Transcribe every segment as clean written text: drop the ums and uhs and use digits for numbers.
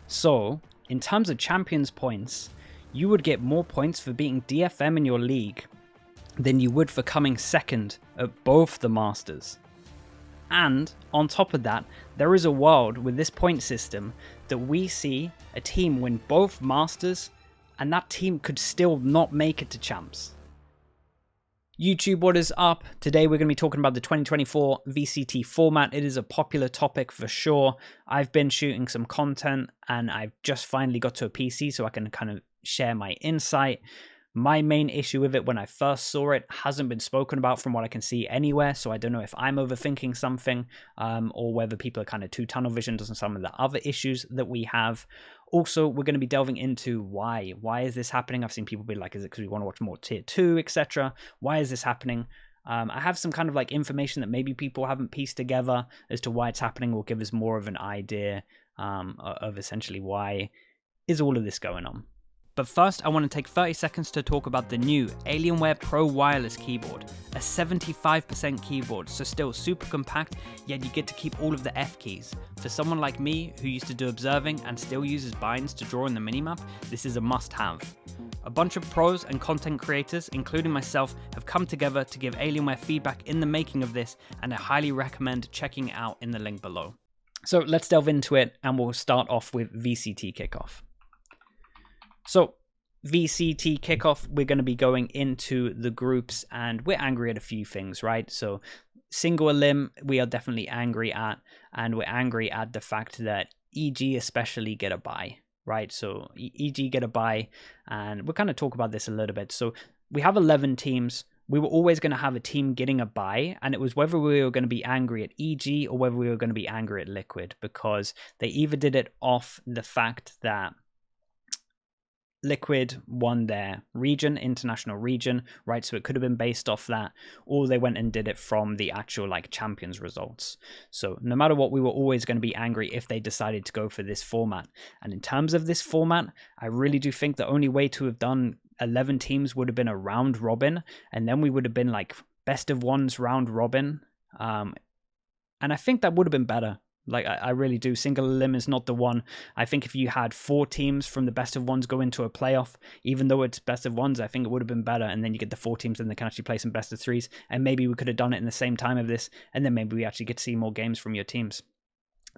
So, in terms of champions points, you would get more points for beating DFM in your league than you would for coming second at both the Masters. And on top of that, there is a world with this point system that we see a team win both Masters and that team could still not make it to champs. YouTube, what is up? Today we're going to be talking about the 2024 VCT format. It is a popular topic for sure. I've been shooting some content and I've just finally got to a PC so I can kind of share my insight. My main issue with it when I first saw it hasn't been spoken about from what I can see anywhere, so I don't know if I'm overthinking something or whether people are kind of too tunnel visioned on some of the other issues that we have. Also, we're going to be delving into why. Why is this happening? I've seen people be like, is it because we want to watch more tier 2, etc.? Why is this happening? I have some kind of like information that maybe people haven't pieced together as to why it's happening will give us more of an idea of essentially why is all of this going on. But first, I want to take 30 seconds to talk about the new Alienware Pro Wireless keyboard, a 75% keyboard, so still super compact, yet you get to keep all of the F keys. For someone like me, who used to do observing and still uses binds to draw in the minimap, this is a must-have. A bunch of pros and content creators, including myself, have come together to give Alienware feedback in the making of this, and I highly recommend checking it out in the link below. So let's delve into it, and we'll start off with VCT Kickoff. So, VCT Kickoff, we're going to be going into the groups and we're angry at a few things, right? So, single elim, we are definitely angry at, and we're angry at the fact that EG especially get a bye, right? So, EG get a bye, and we'll kind of talk about this a little bit. So, we have 11 teams. We were always going to have a team getting a bye, and it was whether we were going to be angry at EG or whether we were going to be angry at Liquid, because they either did it off the fact that Liquid won their region, international region, right? So it could have been based off that, or they went and did it from the actual like champions results. So no matter what, we were always going to be angry if they decided to go for this format. And in terms of this format, I really do think the only way to have done 11 teams would have been a round robin, and then we would have been like best of ones round robin. And I think that would have been better. Like, I really do. Single elim is not the one. I think if you had 4 teams from the best of ones go into a playoff, even though it's best of ones, I think it would have been better. And then you get the 4 teams and they can actually play some best of 3s. And maybe we could have done it in the same time of this. And then maybe we actually get to see more games from your teams.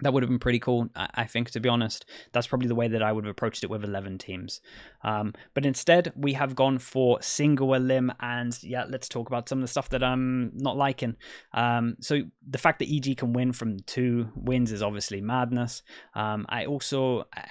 That would have been pretty cool, I think, to be honest. That's probably the way that I would have approached it with 11 teams. But instead, we have gone for single elim, and yeah, let's talk about some of the stuff that I'm not liking. So the fact that EG can win from 2 wins is obviously madness. I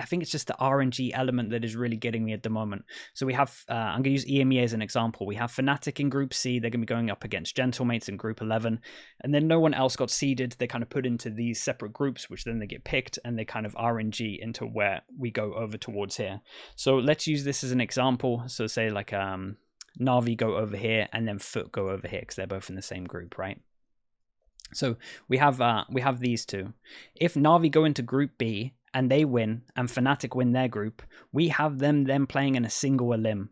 think it's just the RNG element that is really getting me at the moment. So we have, I'm going to use EMEA as an example. We have Fnatic in Group C. They're going to be going up against Gentlemates in Group 11. And then no one else got seeded. They kind of put into these separate groups, which then they get picked and they kind of RNG into where we go over towards here. So let's use this as an example. So say like Na'Vi go over here and then Foot go over here because they're both in the same group, right? So we have these two. If Na'Vi go into Group B and they win and Fnatic win their group, we have them then playing in a single elim.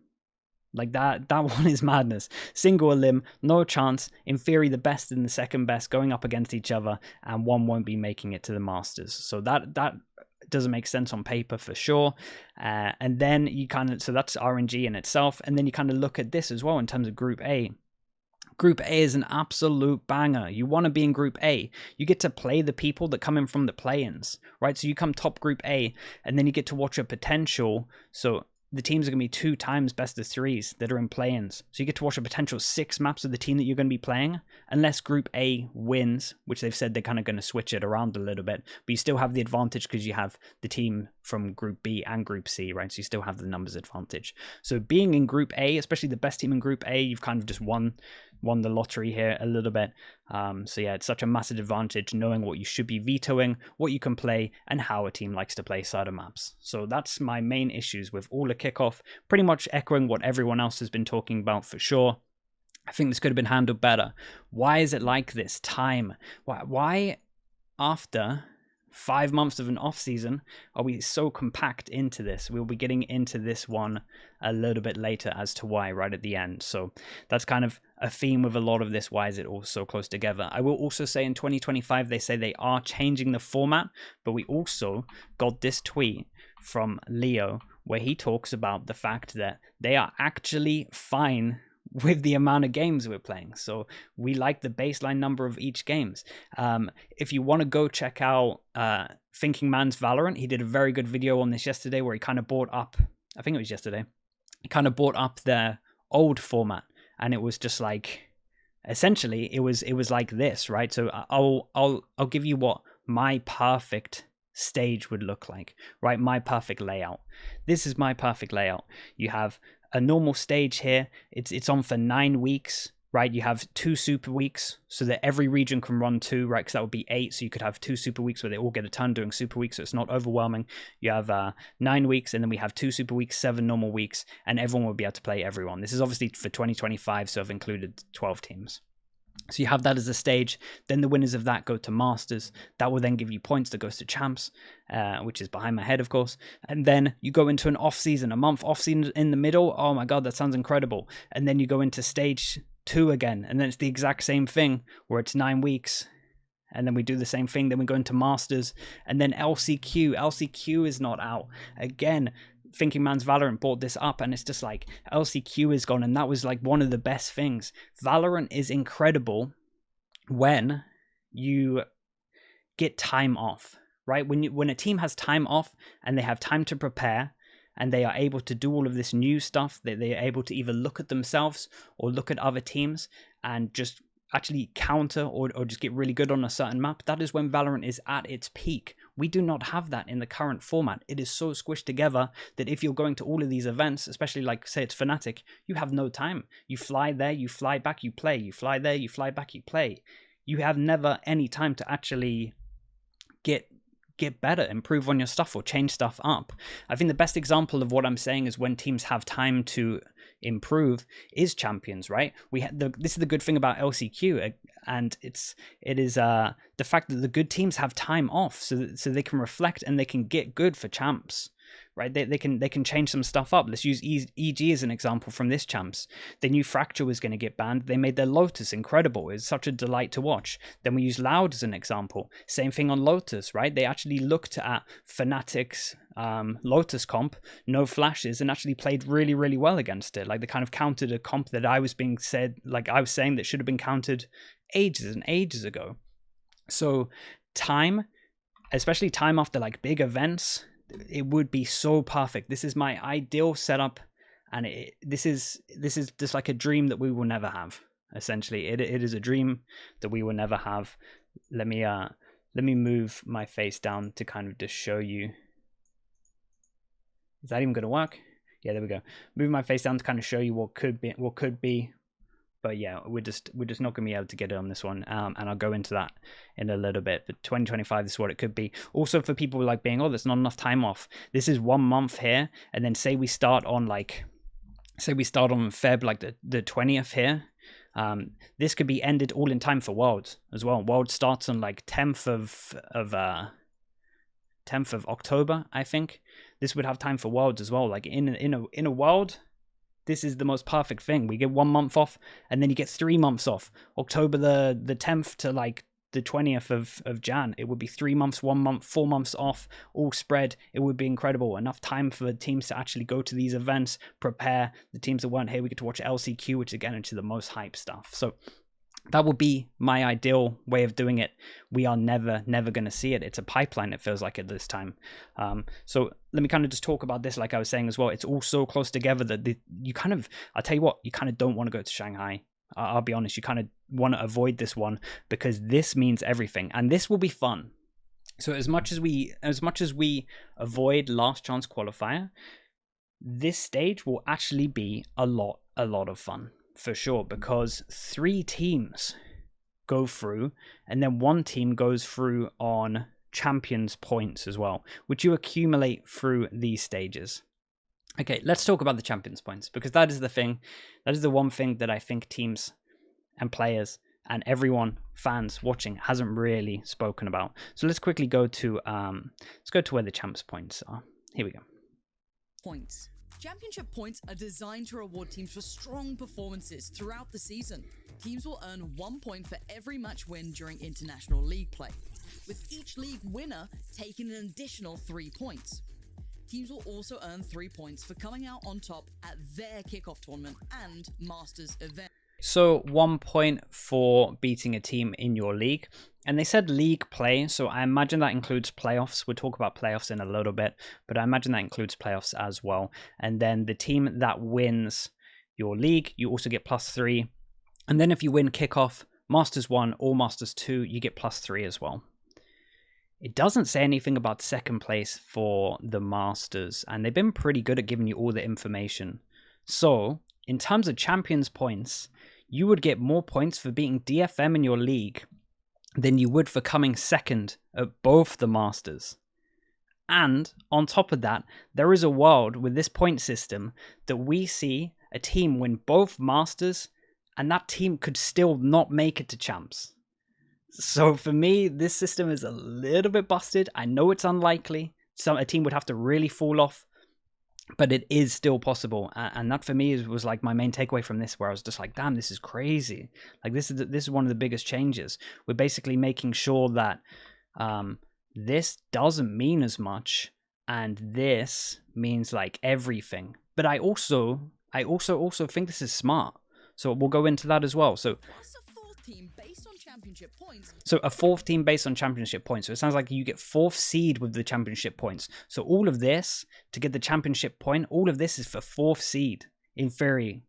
Like that one is madness. Single elim, no chance. In theory, the best and the second best going up against each other, and one won't be making it to the Masters. So that doesn't make sense on paper for sure. And then you so that's RNG in itself. And then you kind of look at this as well in terms of Group A. Group A is an absolute banger. You want to be in Group A. You get to play the people that come in from the play-ins, right? So you come top Group A, and then you get to watch a potential. So the teams are going to be 2 times best of 3s that are in play-ins. So you get to watch a potential 6 maps of the team that you're going to be playing, unless Group A wins, which they've said they're kind of going to switch it around a little bit. But you still have the advantage because you have the team from Group B and Group C, right? So you still have the numbers advantage. So being in Group A, especially the best team in Group A, you've kind of just won the lottery here a little bit. So yeah, it's such a massive advantage knowing what you should be vetoing, what you can play, and how a team likes to play side of maps. So that's my main issues with all the kickoff, pretty much echoing what everyone else has been talking about for sure. I think this could have been handled better. Why is it like this? Time. Why after 5 months of an off season are we so compact into this? We'll be getting into this one a little bit later as to why right at the end. So that's kind of a theme with a lot of this. Why is it all so close together? I will also say in 2025 they say they are changing the format, but we also got this tweet from Leo where he talks about the fact that they are actually fine with the amount of games we're playing. So we like the baseline number of each games. If you want to go check out Thinking Man's Valorant, he did a very good video on this yesterday where he kind of brought up, I think it was yesterday, he kind of brought up their old format, and it was just like, essentially it was like this, right? So I'll give you what my perfect stage would look like, right? My perfect layout. This is my perfect layout. You have a normal stage here. It's on for 9 weeks, right? You have 2 super weeks so that every region can run 2, right? Because that would be 8. So you could have 2 super weeks where they all get a turn doing super weeks, so it's not overwhelming. You have 9 weeks, and then we have 2 super weeks, 7 normal weeks, and everyone will be able to play everyone. This is obviously for 2025, so I've included 12 teams. So you have that as a stage. Then the winners of that go to Masters. That will then give you points that goes to Champs, which is behind my head, of course. And then you go into an off-season, a month off-season in the middle. Oh my God, that sounds incredible. And then you go into stage 2 again. And then it's the exact same thing where it's 9 weeks. And then we do the same thing. Then we go into Masters. And then LCQ. LCQ is not out. Again, Thinking Man's Valorant brought this up, and it's just like LCQ is gone, and that was like one of the best things. Valorant is incredible when you get time off, right? When a team has time off and they have time to prepare, and they are able to do all of this new stuff, that they are able to either look at themselves or look at other teams and just actually counter or just get really good on a certain map. That is when Valorant is at its peak. We do not have that in the current format. It is so squished together that if you're going to all of these events, especially like say it's Fnatic, you have no time. You fly there, you fly back, you play. You fly there, you fly back, you play. You have never any time to actually get better, improve on your stuff, or change stuff up. I think the best example of what I'm saying is when teams have time to improve is Champions, right? This is the good thing about LCQ, and it is the fact that the good teams have time off, so they can reflect and they can get good for Champs, right? They can change some stuff up. Let's use EG as an example from this Champs. They knew Fracture was going to get banned. They made their Lotus incredible. It's such a delight to watch. Then we use Loud as an example. Same thing on Lotus, right? They actually looked at Fnatic's Lotus comp, no flashes, and actually played really, really well against it. Like they kind of countered a comp that I was saying that should have been countered ages and ages ago. So time, especially time after like big events, it would be so perfect. This is my ideal setup, and this is just like a dream that we will never have. Essentially, it is a dream that we will never have. Let me move my face down to kind of just show you. Is that even going to work? Yeah, there we go. Move my face down to kind of show you what could be. But yeah, we're just not going to be able to get it on this one, and I'll go into that in a little bit. But 2025, this is what it could be. Also, for people like being, oh, there's not enough time off. This is 1 month here, and then say we start on Feb, like the 20th here. This could be ended all in time for Worlds as well. World starts on like 10th of October, I think. This would have time for Worlds as well. Like in a World, this is the most perfect thing. We get 1 month off, and then you get 3 months off. October the 10th to like the 20th of Jan. It would be 3 months, 1 month, 4 months off, all spread. It would be incredible. Enough time for teams to actually go to these events, prepare. The teams that weren't here, we get to watch LCQ, which again into the most hype stuff. So that would be my ideal way of doing it. We are never going to see it. It's a pipeline, it feels like, at this time. So let me kind of just talk about this, like I was saying as well. It's all so close together that I'll tell you what, you kind of don't want to go to Shanghai. I'll be honest, you kind of want to avoid this one because this means everything. And this will be fun. So as much as we avoid last chance qualifier, this stage will actually be a lot of fun. For sure, because 3 teams go through, and then 1 team goes through on champions points as well, which you accumulate through these stages. Okay, let's talk about the champions points, because that is the thing. That is the one thing that I think teams and players and everyone, fans watching, hasn't really spoken about. So let's quickly go to where the champs points are. Here we go. Points. Championship points are designed to reward teams for strong performances throughout the season. Teams will earn 1 point for every match win during international league play, with each league winner taking an additional 3 points. Teams will also earn 3 points for coming out on top at their kickoff tournament and Masters event. So 1 point for beating a team in your league. And they said league play, so I imagine that includes playoffs. We'll talk about playoffs in a little bit, but I imagine that includes playoffs as well. And then the team that wins your league, you also get +3. And then if you win kickoff, Masters 1 or Masters 2, you get +3 as well. It doesn't say anything about second place for the Masters, and they've been pretty good at giving you all the information. So, in terms of Champions points, you would get more points for beating DFM in your league than you would for coming second at both the Masters. And on top of that, there is a world with this point system that we see a team win both Masters and that team could still not make it to Champs. So for me, this system is a little bit busted. I know it's unlikely. A team would have to really fall off, but it is still possible. And that for me was like my main takeaway from this, where I was just like, damn, this is crazy. Like this is one of the biggest changes. We're basically making sure that this doesn't mean as much, and this means like everything. But I also think this is smart. So we'll go into that as well. So team based on championship points. So a 4th team based on championship points. So it sounds like you get 4th seed with the championship points. So all of this to get the championship point, all of this is for 4th seed in theory.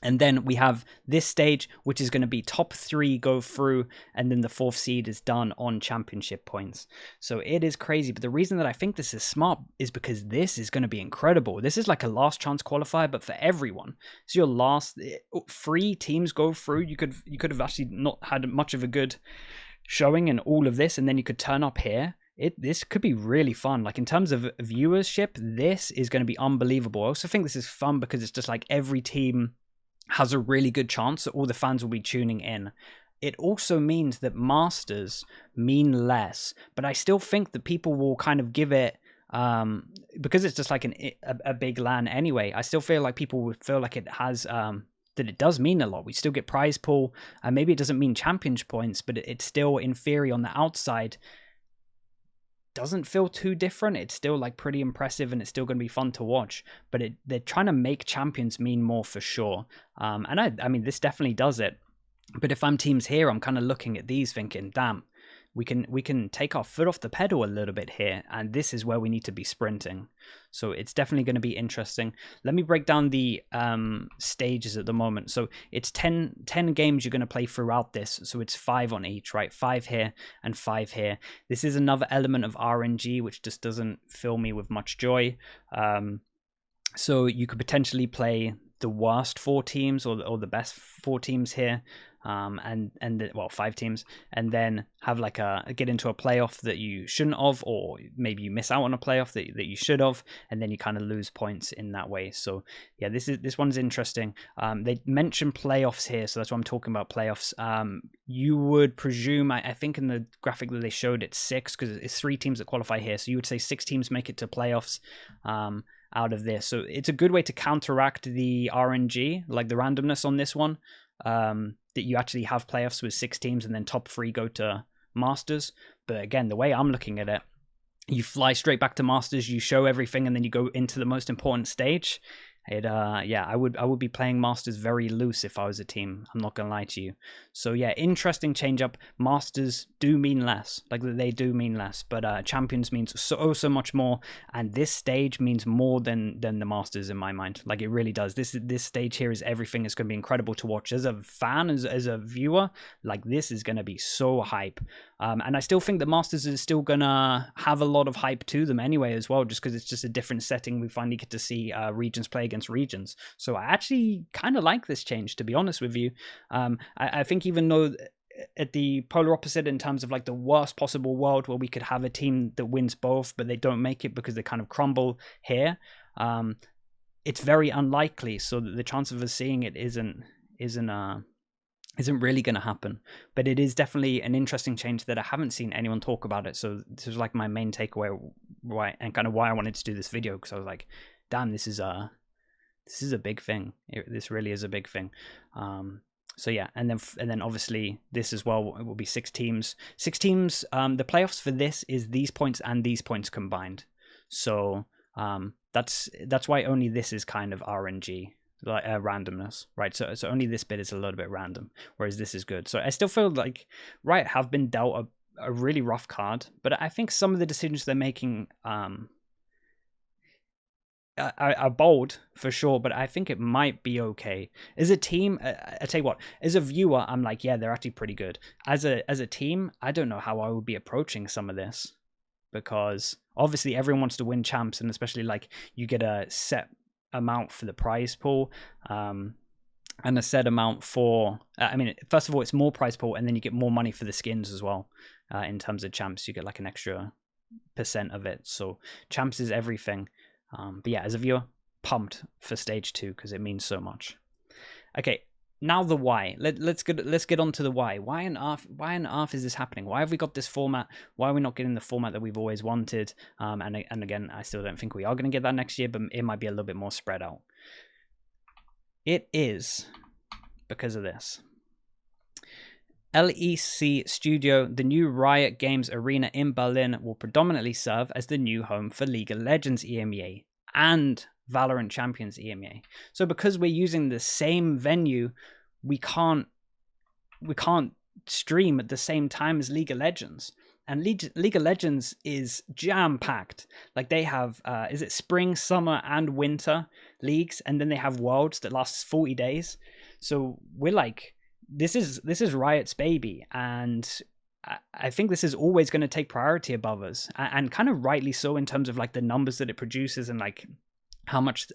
And then we have this stage, which is going to be top 3 go through, and then the 4th seed is done on championship points. So it is crazy. But the reason that I think this is smart is because this is going to be incredible. This is like a last chance qualifier, but for everyone. So your last 3 teams go through. You could have actually not had much of a good showing in all of this, and then you could turn up here. This could be really fun. Like in terms of viewership, this is going to be unbelievable. I also think this is fun because it's just like every team has a really good chance that all the fans will be tuning in. It also means that Masters mean less, but I still think that people will kind of give it, because it's just like a big LAN anyway, I still feel like people would feel like it has, that it does mean a lot. We still get prize pool, and maybe it doesn't mean championship points, but it's still, in theory, on the outside, doesn't feel too different. It's still like pretty impressive, and it's still going to be fun to watch, but they're trying to make champions mean more for sure. And I mean, this definitely does it. But if I'm teams here, I'm kind of looking at these thinking, damn, we can take our foot off the pedal a little bit here, and this is where we need to be sprinting. So it's definitely going to be interesting. Let me break down the stages at the moment. So it's 10 games you're going to play throughout this. So it's 5 on each, right? 5 here and 5 here. This is another element of RNG, which just doesn't fill me with much joy. So you could potentially play the worst 4 teams or the best 4 teams here. Well, 5 teams, and then have like get into a playoff that you shouldn't have, or maybe you miss out on a playoff that you should have, and then you kind of lose points in that way. So yeah, this one's interesting. They mentioned playoffs here, so that's what I'm talking about, playoffs. You would presume, I think in the graphic that they showed, it's 6, because it's 3 teams that qualify here, so you would say 6 teams make it to playoffs out of this. So it's a good way to counteract the RNG, like the randomness on this one. That you actually have playoffs with 6 teams and then top 3 go to Masters. But again, the way I'm looking at it, you fly straight back to Masters, you show everything, and then you go into the most important stage. Yeah, I would be playing Masters very loose if I was a team. I'm not gonna lie to you. So yeah, interesting change up. Masters do mean less, like they do mean less, but Champions means so much more, and this stage means more than the Masters in my mind. Like it really does. This stage here is everything. It's gonna be incredible to watch as a fan, as a viewer. Like this is gonna be so hype. And I still think the Masters is still gonna have a lot of hype to them anyway as well, just because it's just a different setting. We finally get to see regions play against regions. So I actually kind of like this change, to be honest with you. I think even though at the polar opposite in terms of like the worst possible world where we could have a team that wins both, but they don't make it because they kind of crumble here, it's very unlikely. So that the chance of us seeing it isn't really going to happen, but it is definitely an interesting change that I haven't seen anyone talk about it. So this was like my main takeaway, and kind of why I wanted to do this video, because I was like, damn, this is a big thing. This really is a big thing. So yeah, and then obviously this as well, it will be 6 teams. 6 teams. The playoffs for this is these points and these points combined. So That's why only this is kind of RNG, like randomness, right? So only this bit is a little bit random, whereas this is good. So I still feel like Riot have been dealt a really rough card, but I think some of the decisions they're making are bold for sure, but I think it might be okay. As a team, I tell you what, as a viewer, I'm like, yeah, they're actually pretty good. As a team, I don't know how I would be approaching some of this, because obviously everyone wants to win champs, and especially like you get a set amount for the prize pool, and a set amount for, I mean, first of all, it's more prize pool, and then you get more money for the skins as well. In terms of champs, you get like an extra % of it. So champs is everything. But yeah, as a viewer, pumped for stage 2 because it means so much. Okay, now the why. Let's get on to the why. Why on earth is this happening? Why have we got this format? Why are we not getting the format that we've always wanted? And again, I still don't think we are going to get that next year, but it might be a little bit more spread out. It is because of this. LEC Studio, the new Riot Games arena in Berlin, will predominantly serve as the new home for League of Legends EMEA and Valorant Champions EMEA. So because we're using the same venue, we can't stream at the same time as League of Legends. And League of Legends is jam-packed. Like they have, is it spring, summer, and winter leagues? And then they have Worlds that lasts 40 days. So we're like, this is Riot's baby, and I think this is always going to take priority above us, and kind of rightly so in terms of like the numbers that it produces and like how much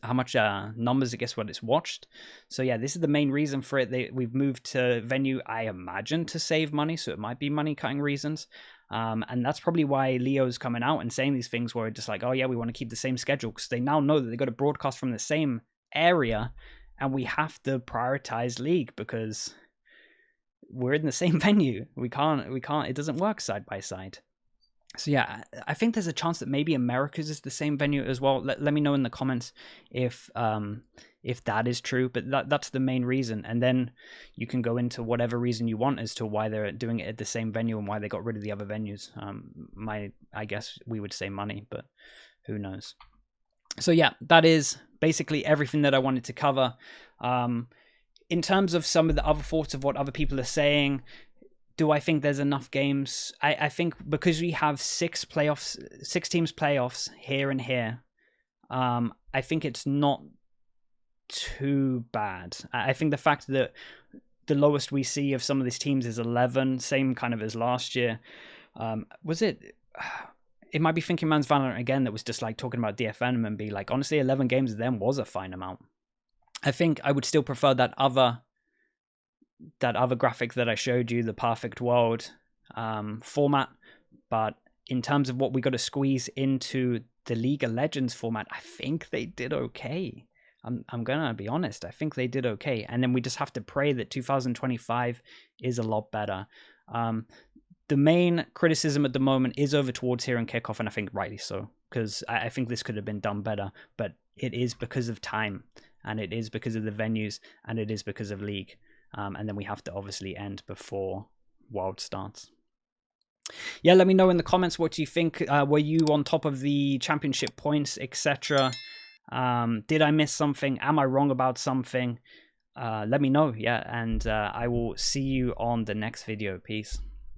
numbers it gets when it's watched. So yeah, this is the main reason for it. We've moved to venue, I imagine, to save money, so it might be money cutting reasons. And that's probably why Leo's coming out and saying these things where it's just like, oh yeah, we want to keep the same schedule, because they now know that they got to broadcast from the same area, and we have to prioritize League because we're in the same venue. We can't, it doesn't work side by side. So yeah, I think there's a chance that maybe America's is the same venue as well. Let me know in the comments if that is true, but that's the main reason. And then you can go into whatever reason you want as to why they're doing it at the same venue and why they got rid of the other venues. I guess we would say money, but who knows. So yeah, that is basically everything that I wanted to cover. In terms of some of the other thoughts of what other people are saying, do I think there's enough games? I think because we have 6 teams playoffs here and here, I think it's not too bad. I think the fact that the lowest we see of some of these teams is 11, same kind of as last year. Was it? It might be Thinking Man's Valorant again that was just like talking about DFN and be like, honestly, 11 games then was a fine amount. I think I would still prefer that other graphic that I showed you, the perfect world format. But in terms of what we got to squeeze into the League of Legends format, I think they did okay. I'm gonna be honest. I think they did okay. And then we just have to pray that 2025 is a lot better. The main criticism at the moment is over towards here and kickoff, and I think rightly so, because I think this could have been done better, but it is because of time, and it is because of the venues, and it is because of League. And then we have to obviously end before World starts. Yeah, let me know in the comments what you think. Were you on top of the championship points, etc.? Did I miss something? Am I wrong about something? Let me know, yeah, and I will see you on the next video. Peace.